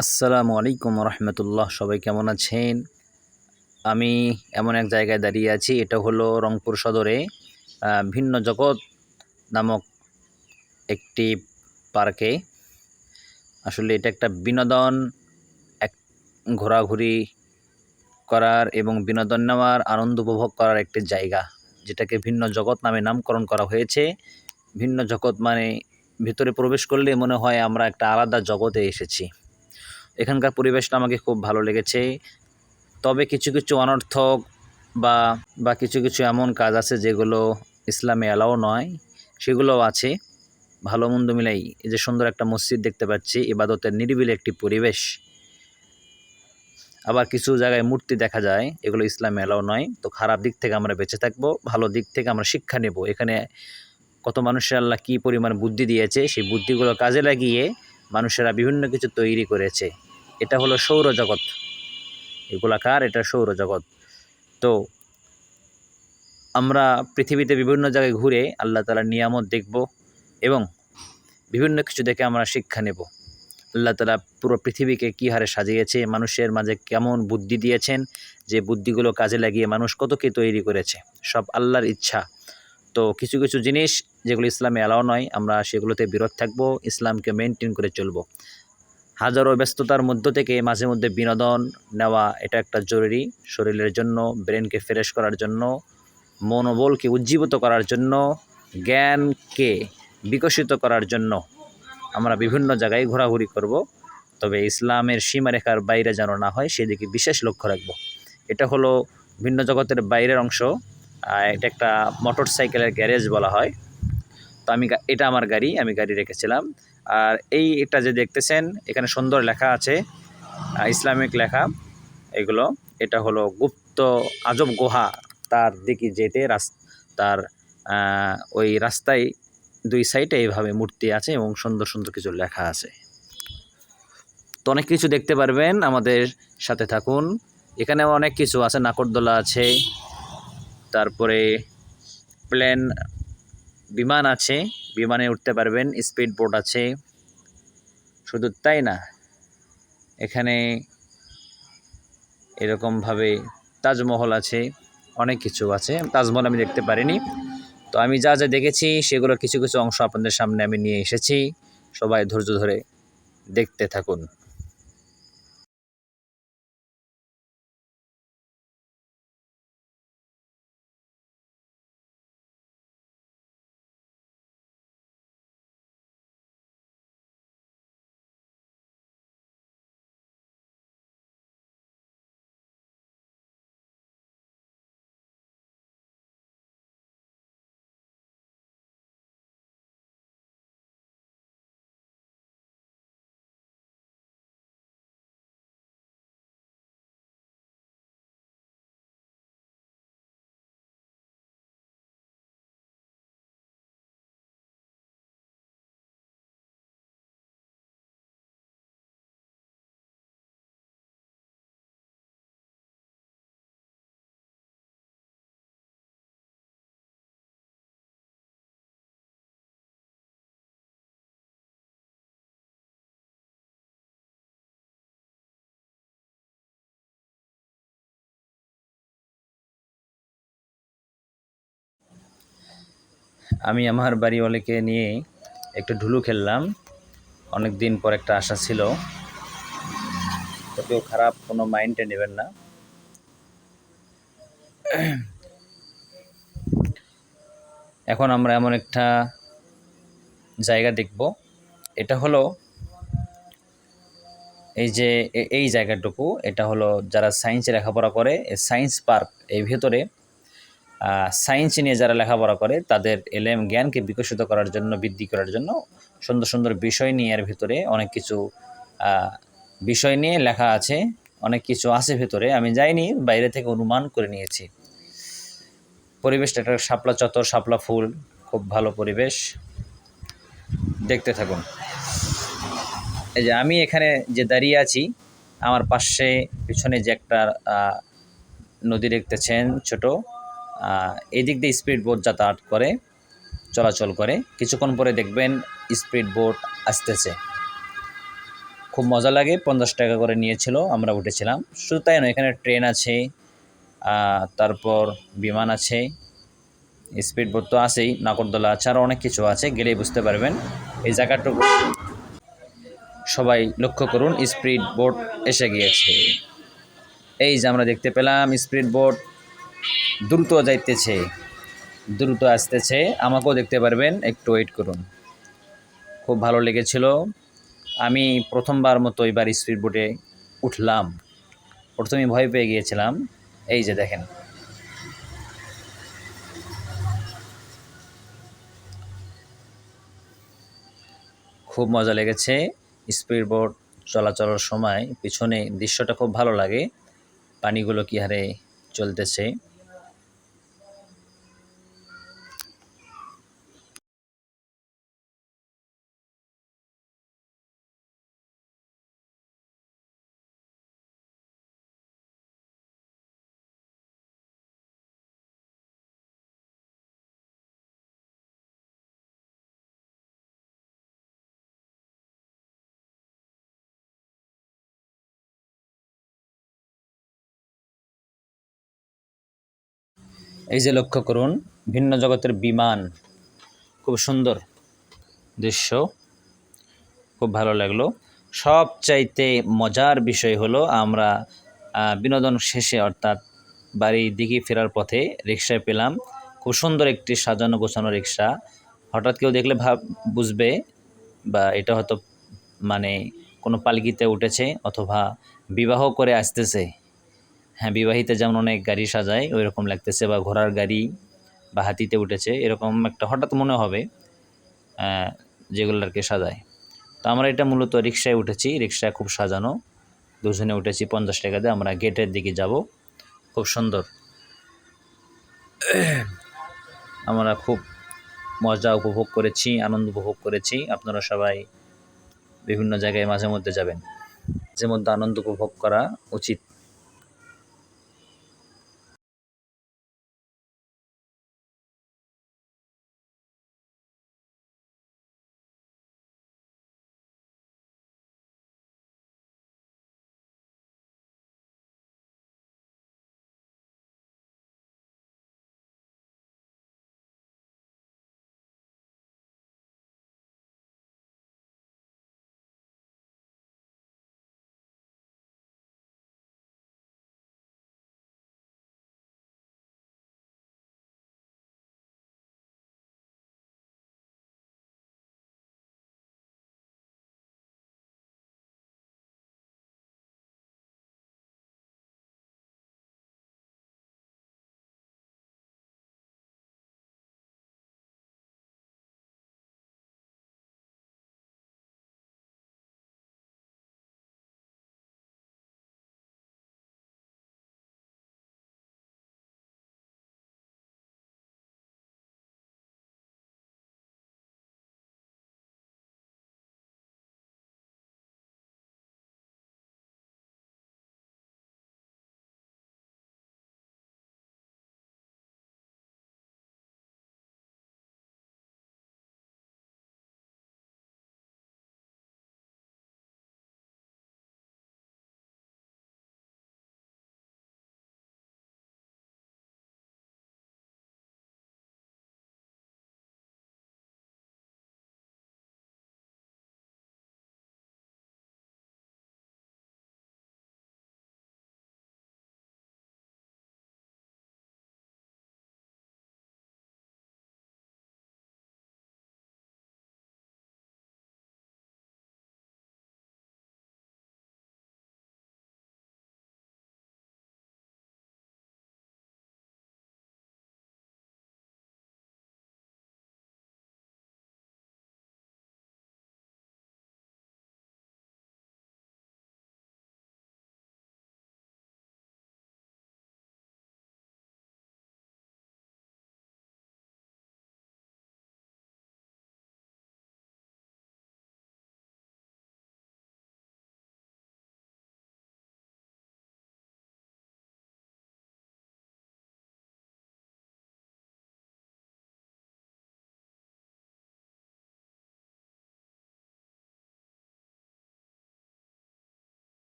আসসালামু আলাইকুম রহমতুল্লাহ। সবাই কেমন আছেন? আমি এমন এক জায়গায় দাঁড়িয়ে আছি, এটা হলো রংপুর সদরে ভিন্ন জগৎ নামক একটি পার্কে। আসলে এটা একটা বিনোদন, এক ঘোরাঘুরি করার এবং বিনোদন নেওয়ার, আনন্দ উপভোগ করার একটি জায়গা, যেটাকে ভিন্ন জগৎ নামে নামকরণ করা হয়েছে। ভিন্ন জগৎ মানে ভিতরে প্রবেশ করলে মনে হয় আমরা একটা আলাদা জগতে এসেছি। এখানকার পরিবেশটা আমাকে খুব ভালো লেগেছে। তবে কিছু কিছু অনর্থক বা বা কিছু কিছু এমন কাজ আছে যেগুলো ইসলামে অ্যালাও নয়, সেগুলোও আছে। ভালো মন্দ মিলাই এই যে সুন্দর একটা মসজিদ দেখতে পাচ্ছি, ইবাদতের নিরিবিলি একটি পরিবেশ। আবার কিছু জায়গায় মূর্তি দেখা যায়, এগুলো ইসলামে অ্যালাও নয়। তো খারাপ দিক থেকে আমরা বেঁচে থাকবো, ভালো দিক থেকে আমরা শিক্ষা নেব। এখানে কত মানুষের আল্লাহ কী পরিমাণ বুদ্ধি দিয়েছে, সেই বুদ্ধিগুলো কাজে লাগিয়ে মানুষেরা বিভিন্ন কিছু তৈরি করেছে। এটা হলো সৌরজগৎ, এগুলাকার এটা সৌরজগৎ। তো আমরা পৃথিবীতে বিভিন্ন জায়গায় ঘুরে আল্লাহ তাআলার নিয়ামত দেখব এবং বিভিন্ন কিছু দেখে আমরা শিক্ষা নেব। আল্লাহ তাআলা পুরো পৃথিবীকে কী হারে সাজিয়েছে, মানুষের মাঝে কেমন বুদ্ধি দিয়েছেন, যে বুদ্ধিগুলো কাজে লাগিয়ে মানুষ কত কী তৈরি করেছে, সব আল্লাহর ইচ্ছা। তো কিছু কিছু জিনিস যেগুলো ইসলামে অ্যালাও নয়, আমরা সেগুলোতে বিরত থাকব, ইসলামকে মেনটেন করে চলব। হাজারো ব্যস্ততার মধ্য থেকে মাঝে মধ্যে বিনোদন নেওয়া এটা একটা জরুরি, শরীরের জন্য, ব্রেনকে ফ্রেশ করার জন্য, মনোবলকে উজ্জীবিত করার জন্য, জ্ঞানকে বিকশিত করার জন্য আমরা বিভিন্ন জায়গায় ঘোরাঘুরি করব। তবে ইসলামের সীমারেখার বাইরে যেন না হয়, সেদিকে বিশেষ লক্ষ্য রাখব। এটা হলো ভিন্ন জগতের বাইরের অংশ। এটা একটা মোটর সাইকেলের গ্যারেজ বলা হয়। তো এটা আমার গাড়ি, আমি গাড়ি রেখেছিলাম। আর এটা যে দেখতেছেন, এখানে সুন্দর লেখা আছে, ইসলামিক লেখা এগুলো। এটা হলো গুপ্ত আজব গুহা, তার দিকে যেতে তার ওই রাস্তায় দুই সাইডে এইভাবে মূর্তি আছে এবং সুন্দর সুন্দর কিছু লেখা আছে। তো অনেক কিছু দেখতে পারবেন, আমাদের সাথে থাকুন। এখানে অনেক কিছু আছে, নাকরদোলা আছে, তারপরে প্লেন বিমান আছে, বিমানে উঠতে পারবেন, স্পিড বোট আছে। শুধু তাই না, এখানে এরকমভাবে তাজমহল আছে, অনেক কিছু আছে। তাজমহল আমি দেখতে পারিনি। তো আমি যা যা দেখেছি সেগুলো কিছু কিছু অংশ আপনাদের সামনে আমি নিয়ে এসেছি। সবাই ধৈর্য ধরে দেখতে থাকুন। আমি আমার বাড়িওয়ালাকে নিয়ে একটু ঢুলু খেললাম। অনেক দিন পর একটা আশা ছিল, তো কেউ খারাপ কোনো মাইন্ডে নেবেন না। এখন আমরা এমন একটা জায়গা দেখব, এটা হলো এই যে এই জায়গাটুকু, এটা হলো যারা সায়েন্সে লেখাপড়া করে, সায়েন্স পার্ক। এই ভেতরে সায়েন্স নিয়ে যারা লেখাপড়া করে তাদের এলেম জ্ঞানকে বিকশিত করার জন্য, বৃদ্ধি করার জন্য সুন্দর সুন্দর বিষয় নিয়ে এর ভিতরে অনেক কিছু বিষয় নিয়ে লেখা আছে, অনেক কিছু আছে ভেতরে। আমি যাইনি, বাইরে থেকে অনুমান করে নিয়েছি। পরিবেশটা একটা শাপলা চত্বর, শাপলা ফুল, খুব ভালো পরিবেশ। দেখতে থাকুন। এই যে আমি এখানে যে দাঁড়িয়ে আছি, আমার পাশে পিছনে যে একটা নদী দেখতেছেন ছোট, এদিক দিয়ে স্পিড বোট যাতায়াত করে, চলাচল করে। কিছুক্ষণ পরে দেখবেন স্পিড বোট আসতেছে। খুব মজা লাগে। 50 টাকা করে নিয়েছিল, আমরা উঠেছিলাম। শুধু তাই নয়, এখানে ট্রেন আছে, তারপর বিমান আছে, স্পিড বোট তো আছেই, নাগরদোলা আছে, আরও অনেক কিছু আছে, গেলেই বুঝতে পারবেন। এই জায়গাটুকু সবাই লক্ষ্য করুন, স্পিড বোট এসে গিয়েছে। এই যে আমরা দেখতে পেলাম স্পিড বোট দ্রুত যাইতেছে, দ্রুত আসতেছে, আমাকেও দেখতে পারবেন, একটু ওয়েট করুন। খুব ভালো লেগেছিল। আমি প্রথমবার মতো এবার স্পিড বোটে উঠলাম। প্রথমে ভয় পেয়ে গিয়েছিলাম। এই যে দেখেন, খুব মজা লেগেছে। স্পিড বোট চলাচলের সময় পিছনে দৃশ্যটা খুব ভালো লাগে, পানিগুলো কি হারে চলতেছে। এই যে লক্ষ্য করুন, ভিন্ন জগতের বিমান, খুব সুন্দর দৃশ্য, খুব ভালো লাগলো। সবচাইতে মজার বিষয় হলো আমরা বিনোদন শেষে অর্থাৎ বাড়ির দিকে ফেরার পথে রিক্সায় পেলাম খুব সুন্দর একটি সাজানো গোছানো রিক্সা। হঠাৎ কেউ দেখলে বুঝবে বা এটা হয়তো মানে কোনো পালকিতে উঠেছে অথবা বিবাহ করে আসতেছে। হ্যাঁ, বিবাহিতে যেমন অনেক গাড়ি সাজায় ওই রকম লাগতেছে, বা ঘোড়ার গাড়ি বা হাতিতে উঠেছে, এরকম একটা হঠাৎ মনে হবে যেগুলো আর কি সাজায়। তো আমরা এটা মূলত রিক্সায় উঠেছি, রিক্সা খুব সাজানো, দুজনে উঠেছি 50 টাকা দিয়ে। আমরা গেটের দিকে যাব, খুব সুন্দর। আমরা খুব মজা উপভোগ করেছি, আনন্দ উপভোগ করেছি। আপনারা সবাই বিভিন্ন জায়গায় মাঝে মধ্যে যাবেন, মাঝে মধ্যে আনন্দ উপভোগ করা উচিত।